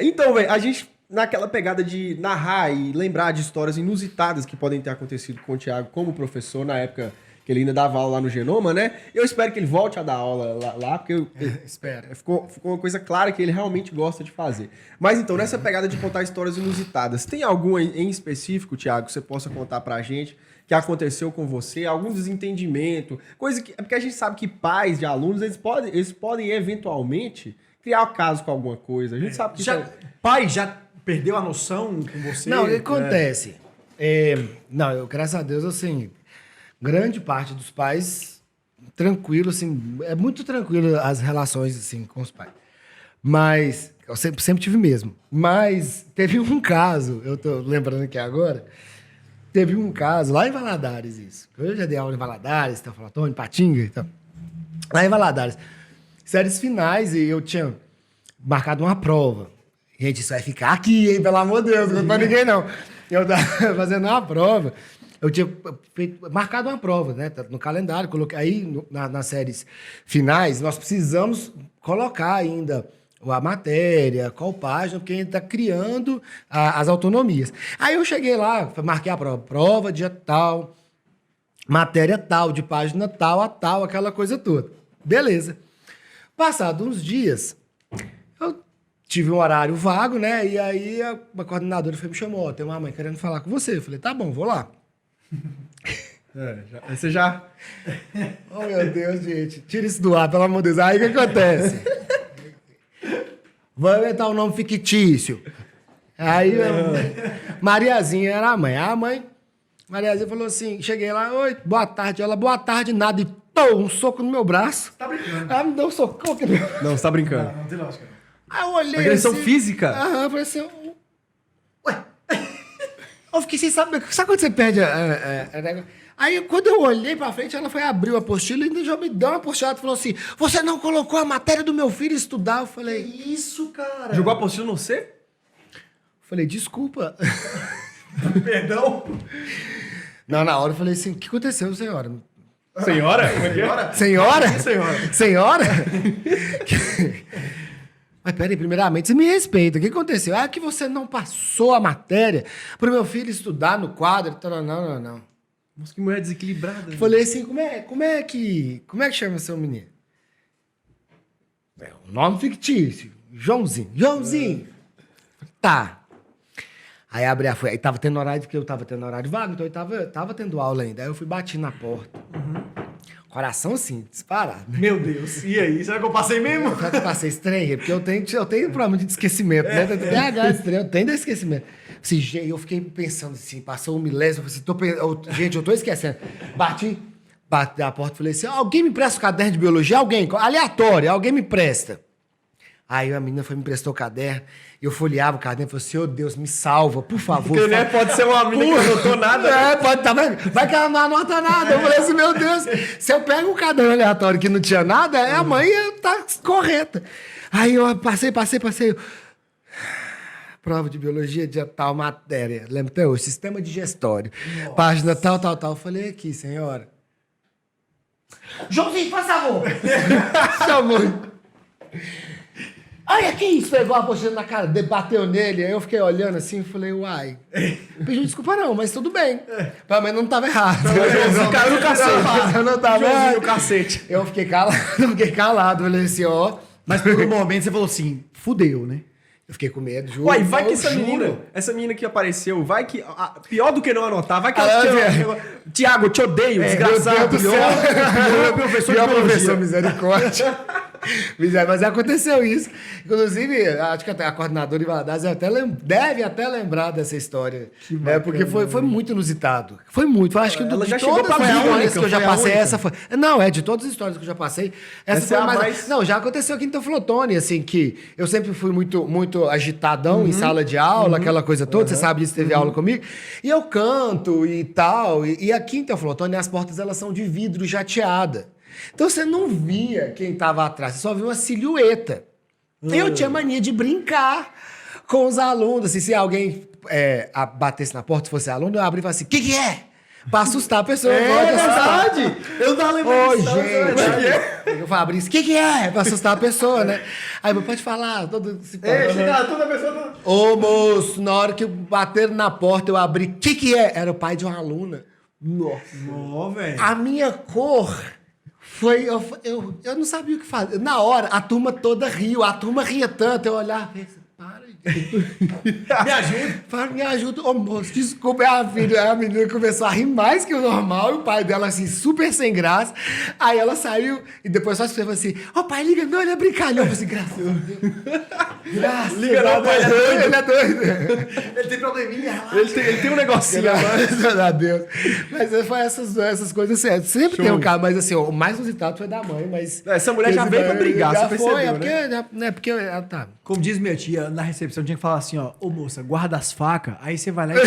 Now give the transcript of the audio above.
Então, velho, a gente, naquela pegada de narrar e lembrar de histórias inusitadas que podem ter acontecido com o Thiago como professor na época que ele ainda dava aula lá no Genoma, né? Eu espero que ele volte a dar aula lá porque Espero. ficou uma coisa clara que ele realmente gosta de fazer. Mas então, nessa pegada de contar histórias inusitadas, tem alguma em específico, Thiago, que você possa contar pra gente que aconteceu com você? Algum desentendimento? Coisa que... É porque a gente sabe que pais de alunos, eles podem eventualmente criar o caso com alguma coisa. A gente sabe que... Pai, já perdeu a noção com você? Não, o que acontece? Eu, graças a Deus, assim, grande parte dos pais, tranquilo, assim, é muito tranquilo as relações, assim, com os pais. Mas, eu sempre tive mesmo. Mas teve um caso, eu tô lembrando aqui agora, teve um caso lá em Valadares, isso. Eu já dei aula em Valadares, Teoflotone, Patinga e tal. Lá em Valadares. Séries finais e eu tinha marcado uma prova. Gente, isso vai ficar aqui, hein? Pelo amor de Deus, não pra ninguém, não. Eu tava fazendo uma prova. Eu tinha marcado uma prova, né? No calendário, coloquei aí nas séries finais, nós precisamos colocar ainda a matéria, qual página, porque a gente está criando as autonomias. Aí eu cheguei lá, marquei a prova dia tal, matéria tal, de página tal a tal, aquela coisa toda. Beleza. Passados uns dias, eu tive um horário vago, né? E aí a coordenadora me chamou, tem uma mãe querendo falar com você. Eu falei, tá bom, vou lá. Você já... Oh, meu Deus, gente. Tira isso do ar, pelo amor de Deus. Aí o que acontece? Vou inventar um nome fictício. Aí, Mariazinha era a mãe. A mãe, Mariazinha falou assim, cheguei lá, oi, boa tarde. Ela, boa tarde, nada. E um soco no meu braço. Tá brincando. Ela me deu um socão. Não, você tá brincando. Não tem lógica. Aí eu olhei Agressão assim, física? Aham, eu falei assim, ué. Eu fiquei sem saber. Sabe quando você perde Aí, quando eu olhei pra frente, ela foi abrir a apostila e ainda já me deu uma apostila e falou assim, você não colocou a matéria do meu filho estudar? Eu falei... Que isso, cara? Jogou a apostila no C? Falei, desculpa. Perdão? Não, na hora eu falei assim, o que aconteceu, senhora? Senhora? Senhora? Senhora. Senhora? Mas peraí, primeiramente, você me respeita. O que aconteceu? É que você não passou a matéria pro meu filho estudar no quadro. Não. Nossa, que mulher desequilibrada. Falei assim, como é que chama seu menino? Um nome fictício. Joãozinho. Tá. Aí abri aí tava tendo horário, porque eu tava tendo horário vago, então eu tava tendo aula ainda. Aí eu fui bati na porta. Coração assim, disparado. Meu Deus. E aí? Será que eu passei mesmo? Será que eu passei estranho? Porque eu tenho problema de esquecimento, né? Eu tenho de esquecimento. Assim, eu fiquei pensando assim, passou um milésimo, assim, gente, eu tô esquecendo. Bati na porta e falei assim, alguém me presta o caderno de biologia? Alguém, aleatório, alguém me presta. Aí a menina me emprestou o caderno, eu folheava o caderno e falei assim, oh Deus, me salva, por favor. Porque, né, pode ser uma menina que não anotou nada. Pode, tá vendo? Vai que ela não anota nada. Eu falei assim, meu Deus, se eu pego um caderno aleatório que não tinha nada, a mãe tá correta. Aí eu passei. Prova de biologia de tal matéria. Lembra até hoje? Sistema digestório. Nossa. Página tal. Eu falei aqui, senhora. Joãozinho, faz favor. Chamou. Olha, que isso? Pegou a apostila na cara, bateu nele. Aí eu fiquei olhando assim e falei, uai. Pediu desculpa não, mas tudo bem. Pelo menos não tava errado. Joãozinho caiu no cacete. Eu não tava Joãozinho no cacete. Eu fiquei calado. Falei assim, ó. Mas por um momento você falou assim, fudeu, né? Eu fiquei com medo, juro. Uai, vai que essa menina que apareceu, vai que... pior do que não anotar, vai que ela Tiago, eu te odeio, desgraçado. Pior professor, misericórdia. Mas aconteceu isso. Inclusive, acho que a coordenadora de Valadares deve até lembrar dessa história. Né? Porque foi muito inusitado. Foi muito. Acho que ela de já chegou todas pra as única, histórias que eu já foi a passei, única. essa foi... Não, de todas as histórias que eu já passei, essa foi a mais... Não, já aconteceu aqui em Teoflotone, assim, que eu sempre fui muito agitadão em sala de aula, aquela coisa toda, você sabe disso, teve aula comigo, e eu canto e tal, e aqui em Teoflotone as portas elas são de vidro jateada. Então você não via quem estava atrás, você só via uma silhueta. Eu tinha mania de brincar com os alunos, assim, se alguém batesse na porta, se fosse aluno, eu abria e falava assim, o que é? pra assustar a pessoa. É Pode assustar. verdade! Eu tava Ô, lembrando disso, gente. O Fabrício, o que é? Pra assustar a pessoa, né? Aí, pode falar. Todo se É, chega toda pessoa... Ô, moço, na hora que bateram na porta, eu abri. O que é? Era o pai de uma aluna. Nossa. Ó, velho. A minha cor foi... Eu não sabia o que fazer. Na hora, a turma toda riu. A turma ria tanto. Eu olhava e pensei, para, gente. Me ajuda. Fala, me ajuda. Ô, moço, desculpa, é a filha. Aí a menina começou a rir mais que o normal. E o pai dela, assim, super sem graça. Aí ela saiu e depois só se falou assim, ô, pai, liga não, ele é brincalhão. Eu falei assim, graças a Deus. Graças Liga não, a Deus. pai, ele é doido. Ele é doido. Ele tem probleminha, relaxa. Ele tem um negocinho, mas... Graças a Deus. Mas foi essas coisas certas. Sempre tem um cara, mas assim, o mais inusitado foi da mãe, mas... Essa mulher já veio pra brigar, já você percebeu, foi, né? É porque ela tá... Como diz minha tia, na recepção tinha que falar assim, ó, ô moça, guarda as facas, aí você vai lá e...